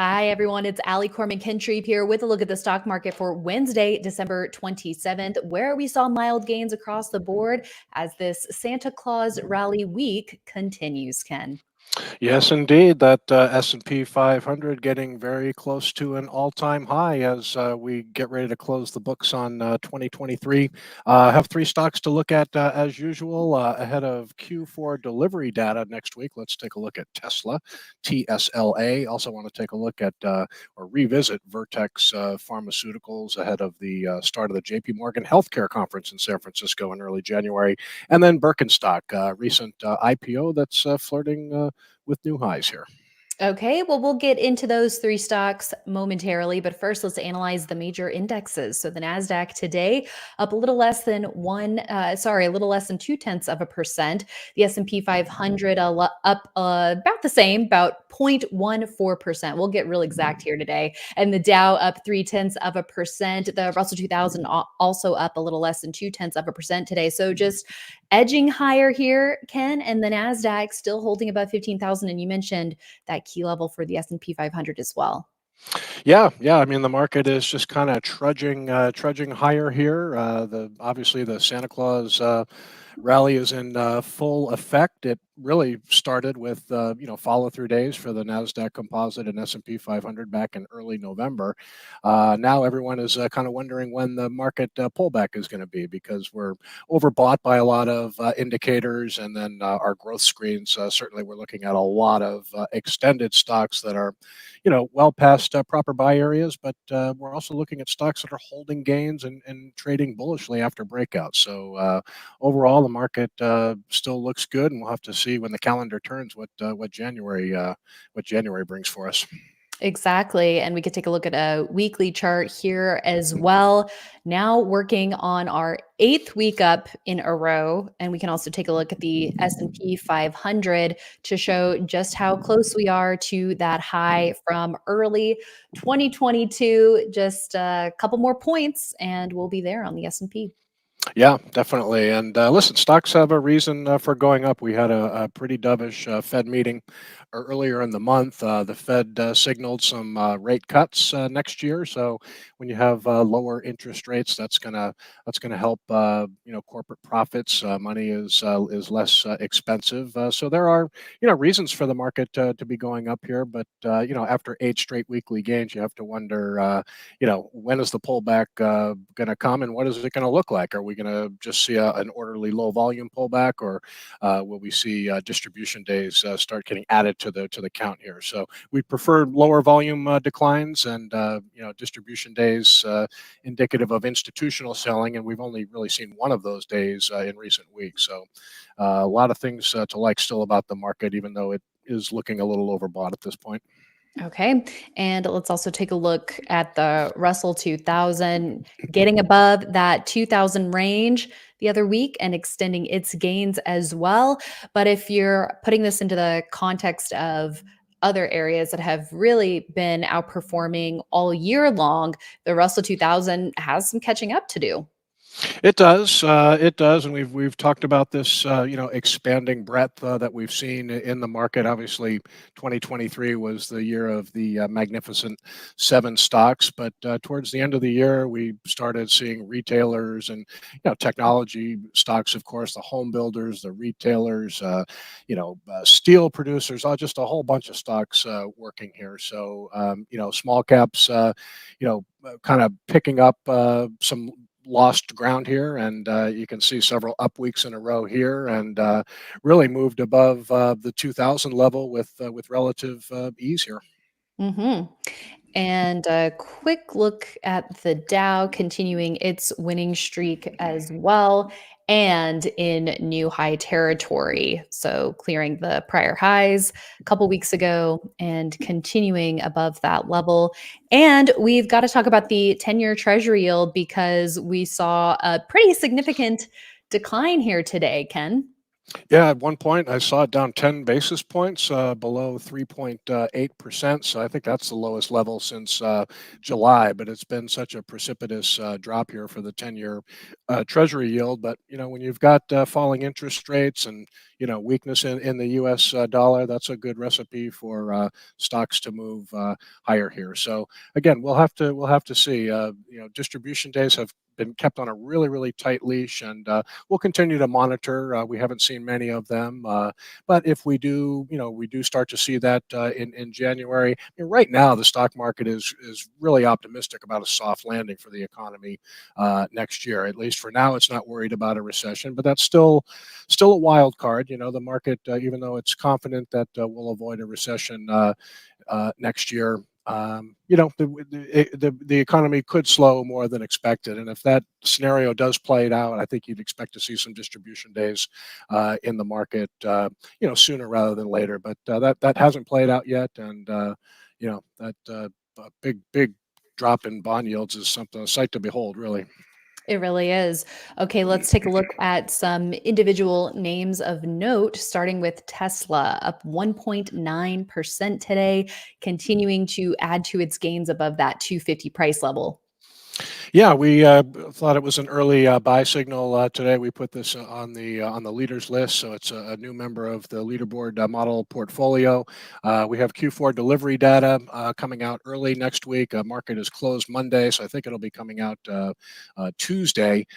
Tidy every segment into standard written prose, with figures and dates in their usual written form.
Hi, everyone. It's Allie Corman-Kintreve here with a look at the stock market for Wednesday, December 27th, where we saw mild gains across the board as this Santa Claus rally week continues, Ken. Yes, indeed. That S&P 500 getting very close to an all-time high as we get ready to close the books on 2023. Have three stocks to look at as usual ahead of Q4 delivery data next week. Let's take a look at Tesla, TSLA. Also want to take a look at or revisit Vertex Pharmaceuticals ahead of the start of the JP Morgan Healthcare Conference in San Francisco in early January. And then Birkenstock, recent IPO that's flirting with new highs here. Okay, well, we'll get into those three stocks momentarily, but first let's analyze the major indexes. So the NASDAQ today up a little less than a little less than 0.2%. The S&P 500 up about the same, about 0.14%. We'll get real exact here today. And the Dow up 0.3%. The Russell 2000 also up a little less than 0.2% today. So just edging higher here, Ken, and the NASDAQ still holding above 15,000. And you mentioned that key level for the S&P 500 as well. Yeah. I mean, the market is just kind of trudging higher here. Obviously the Santa Claus rally is in full effect. It really started with follow-through days for the Nasdaq Composite and S&P 500 back in early November. Now everyone is kind of wondering when the market pullback is going to be because we're overbought by a lot of indicators, and then our growth screens certainly we're looking at a lot of extended stocks that are well past proper buy areas, but we're also looking at stocks that are holding gains and trading bullishly after breakouts. So overall, the market still looks good, and we'll have to see when the calendar turns what January brings for us. Exactly. And we could take a look at a weekly chart here as well. Now working on our 8th week up in a row. And we can also take a look at the S&P 500 to show just how close we are to that high from early 2022. Just a couple more points and we'll be there on the S&P. Yeah, definitely. And listen, stocks have a reason for going up. We had a pretty dovish Fed meeting earlier in the month. The Fed signaled some rate cuts next year. So when you have lower interest rates, that's gonna help corporate profits. Money is less expensive. So there are reasons for the market to be going up here. But after 8 straight weekly gains, you have to wonder when is the pullback going to come, and what is it going to look like? Are we going to just see an orderly low volume pullback, or will we see distribution days start getting added to the count here? So we prefer lower volume declines and distribution days indicative of institutional selling, and we've only really seen one of those days in recent weeks. So a lot of things to like still about the market, even though it is looking a little overbought at this point. Okay. And let's also take a look at the Russell 2000 getting above that 2000 range the other week and extending its gains as well. But if you're putting this into the context of other areas that have really been outperforming all year long, the Russell 2000 has some catching up to do. It does. It does, and we've talked about this, expanding breadth that we've seen in the market. Obviously, 2023 was the year of the Magnificent Seven stocks, but towards the end of the year, we started seeing retailers and technology stocks, of course, the home builders, the retailers, steel producers, just a whole bunch of stocks working here. So, small caps, kind of picking up some lost ground here, and you can see several up weeks in a row here, and really moved above the 2000 level with relative ease here. Hmm. And a quick look at the Dow continuing its winning streak as well and in new high territory. So clearing the prior highs a couple weeks ago and continuing above that level. And we've got to talk about the 10-year treasury yield because we saw a pretty significant decline here today, Ken. Yeah, at one point I saw it down 10 basis points below 3.8%. So I think that's the lowest level since July. But it's been such a precipitous drop here for the 10-year Treasury yield. But when you've got falling interest rates and weakness in the U.S. Dollar, that's a good recipe for stocks to move higher here. So again, we'll have to see. Distribution days have been kept on a really really tight leash, and we'll continue to monitor. We haven't seen many of them, but if we do start to see that in January. I mean, right now, the stock market is really optimistic about a soft landing for the economy next year. At least for now, it's not worried about a recession, but that's still a wild card. The market, even though it's confident that we'll avoid a recession next year. The economy could slow more than expected, and if that scenario does play it out, I think you'd expect to see some distribution days in the market, sooner rather than later. But that hasn't played out yet, and that big drop in bond yields is something a sight to behold, really. It really is. Okay, let's take a look at some individual names of note, starting with Tesla, up 1.9% today, continuing to add to its gains above that 250 price level. Yeah, we thought it was an early buy signal today. We put this on the leaders list, so it's a new member of the leaderboard model portfolio. We have Q4 delivery data coming out early next week. Market is closed Monday, so I think it'll be coming out Tuesday.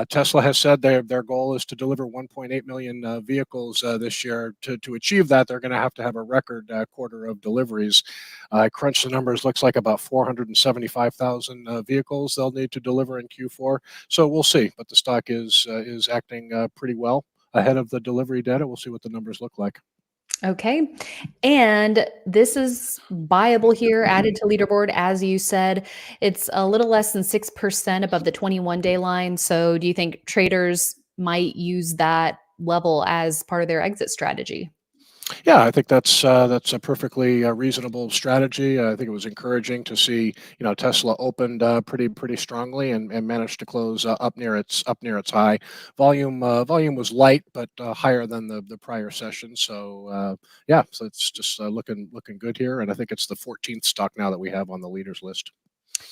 Tesla has said their goal is to deliver 1.8 million vehicles this year. To achieve that, they're going to have a record quarter of deliveries. I crunched the numbers. Looks like about 475,000 vehicles they'll need to deliver in Q4. So we'll see. But the stock is acting pretty well ahead of the delivery data. We'll see what the numbers look like. Okay. And this is buyable here, added to leaderboard, as you said. It's a little less than 6% above the 21-day line. So do you think traders might use that level as part of their exit strategy? Yeah, I think that's a perfectly reasonable strategy. I think it was encouraging to see Tesla opened pretty strongly and managed to close up near its high. Volume was light, but higher than the prior session. So yeah, so it's just looking good here, and I think it's the 14th stock now that we have on the leaders list.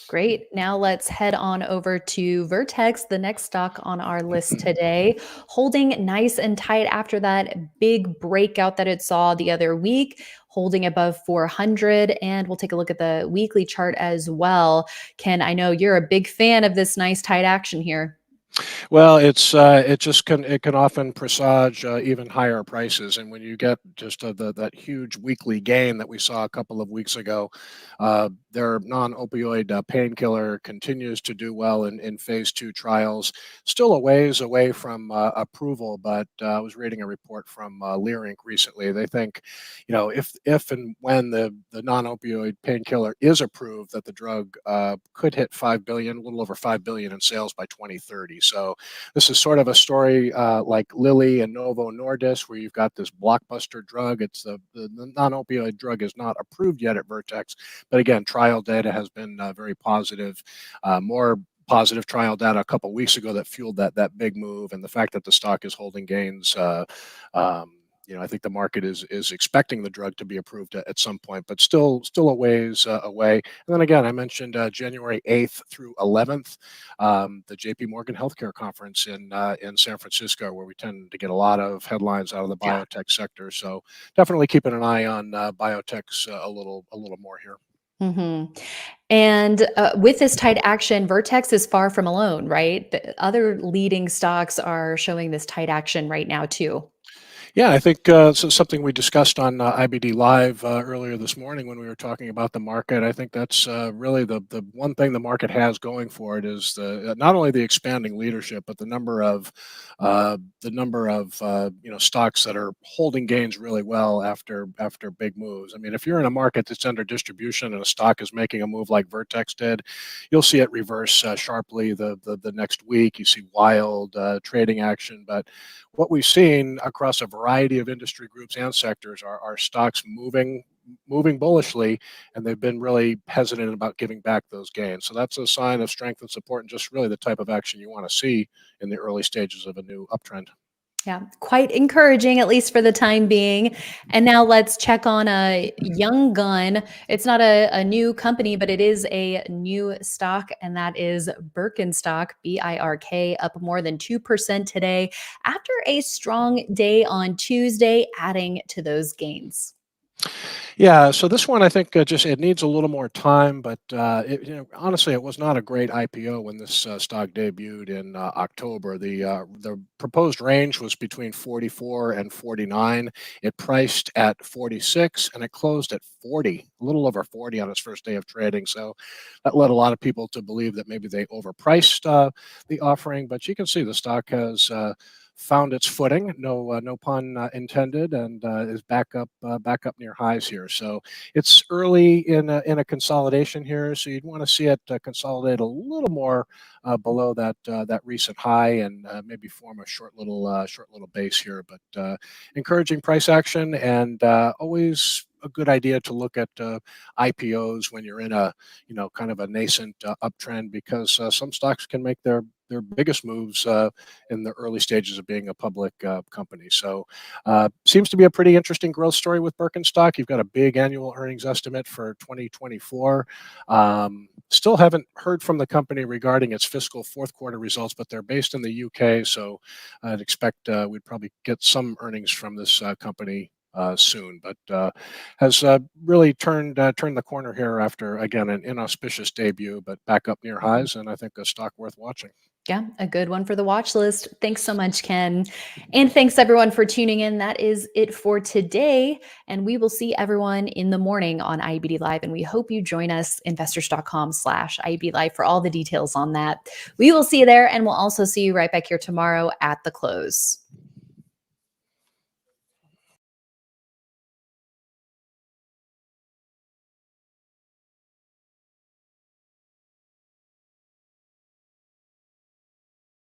Great. Now let's head on over to Vertex, the next stock on our list today, holding nice and tight after that big breakout that it saw the other week, holding above 400. And we'll take a look at the weekly chart as well. Ken, I know you're a big fan of this nice tight action here. Well, it can often presage even higher prices, and when you get just that huge weekly gain that we saw a couple of weeks ago, their non-opioid painkiller continues to do well in phase 2 trials. Still a ways away from approval, but I was reading a report from Leerink recently. They think, if and when the non-opioid painkiller is approved, that the drug could hit 5 billion, a little over 5 billion in sales by 2030. So this is sort of a story like Lilly and Novo Nordisk, where you've got this blockbuster drug. It's the non-opioid drug is not approved yet at Vertex, but again, trial data has been very positive. More positive trial data a couple weeks ago that fueled that big move, and the fact that the stock is holding gains. I think the market is expecting the drug to be approved at some point, but still a ways away. And then again, I mentioned January 8th through 11th, the J.P. Morgan Healthcare Conference in San Francisco, where we tend to get a lot of headlines out of the Yeah. biotech sector. So definitely keeping an eye on biotechs a little more here. hmm And with this tight action, Vertex is far from alone, right? The other leading stocks are showing this tight action right now, too. Yeah, I think so something we discussed on IBD Live earlier this morning when we were talking about the market. I think that's really the one thing the market has going for it is not only the expanding leadership, but the number of stocks that are holding gains really well after big moves. I mean, if you're in a market that's under distribution and a stock is making a move like Vertex did, you'll see it reverse sharply the next week. You see wild trading action, but what we've seen across a variety of industry groups and sectors are stocks moving bullishly, and they've been really hesitant about giving back those gains. So that's a sign of strength and support, and just really the type of action you want to see in the early stages of a new uptrend. Yeah, quite encouraging, at least for the time being. And now let's check on a young gun. It's not a new company, but it is a new stock, and that is Birkenstock, BIRK, up more than 2% today after a strong day on Tuesday, adding to those gains. Yeah, so this one I think just it needs a little more time, but honestly, it was not a great IPO when this stock debuted in October. The proposed range was between 44 and 49. It priced at 46, and it closed at 40, a little over 40 on its first day of trading. So that led a lot of people to believe that maybe they overpriced the offering. But you can see the stock has. Found its footing, no pun intended, and is back up near highs here. So it's early in a consolidation here, so you'd want to see it consolidate a little more below that recent high, and maybe form a short little base here. But encouraging price action, and always a good idea to look at IPOs when you're in a kind of a nascent uptrend, because some stocks can make their biggest moves in the early stages of being a public company. So seems to be a pretty interesting growth story with Birkenstock. You've got a big annual earnings estimate for 2024. Still haven't heard from the company regarding its fiscal fourth quarter results, but they're based in the UK, so I'd expect we'd probably get some earnings from this company soon, but has really turned the corner here after, again, an inauspicious debut, but back up near highs, and I think a stock worth watching. Yeah, a good one for the watch list. Thanks so much, Ken. And thanks everyone for tuning in. That is it for today. And we will see everyone in the morning on IBD Live. And we hope you join us, investors.com/IBD Live, for all the details on that. We will see you there. And we'll also see you right back here tomorrow at the close.